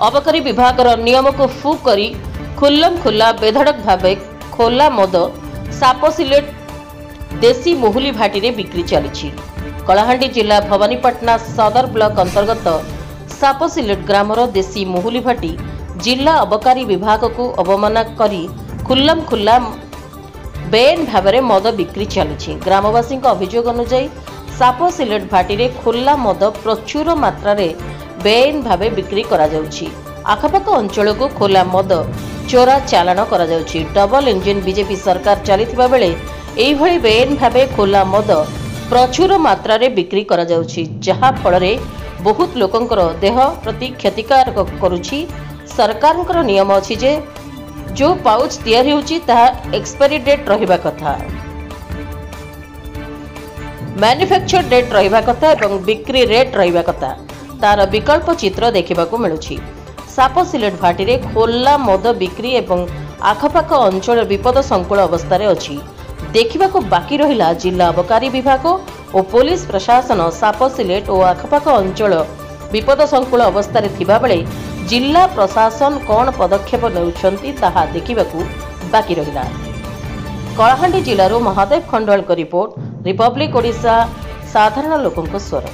अबकारी विभाग नियम को फू करी खुल्लम खुल्ला बेधड़क भावे खोला मद साप सिलेट देसी मुहुली भाटी रे बिक्री चली। कलाहांडी जिला भवानीपाटना सदर ब्लॉक अंतर्गत साप सिलेट ग्रामर देसी मुहुली भाटी जिला अबकारी विभाग को अवमानना करी खुल्लम खुल्ला बेआईन भाव में मद बिक्री चली। ग्रामवासी अभियोग अनुसार साप सिलेट भाटी रे खुला मद प्रचुर मात्रा रे बेआईन भाव बिक्री करा जाउछि। आखपाख अंचल को खोला मद चोरा चालाण करा जाउछि। डबल इंजिन बीजेपी सरकार चलिथिबा बेले एही भली बेआईन भाव खोला मद प्रचुर मात्रा रे बिक्री करा जाउछि, जहा फल रे बहुत लोकंकर देह प्रति क्षतिकारक करुछि। सरकारंकर नियम अछि जे जो पाउच तैयारी होछि ताहा एक्सपायरी डेट रहिबा कथा, मैन्युफैक्चर डेट रहिबा कथा एवं बिक्री रेट रहिबा कथा, तार विकल्प चित्र देखिबाकू मिलुछि। साप सिलेट भाटी रे खोला मद बिक्री एवं आखपाख अंचल विपद संकुल अवस्था अछि। देखिबाकू बाकी रहिला जिला अबकारी विभाग और पुलिस प्रशासन साप सिलेट और आखपाख अंचल विपद संकुल अवस्था थिबा बेले जिला प्रशासन कौन पदक्षेप नेउछंती ताहा देखिबाकू बाकी रहिला। कलाहांडी जिल्लारो महादेव खंडवाल को रिपोर्ट, रिपब्लिक ओडिशा, साधारण लोकंक स्वर।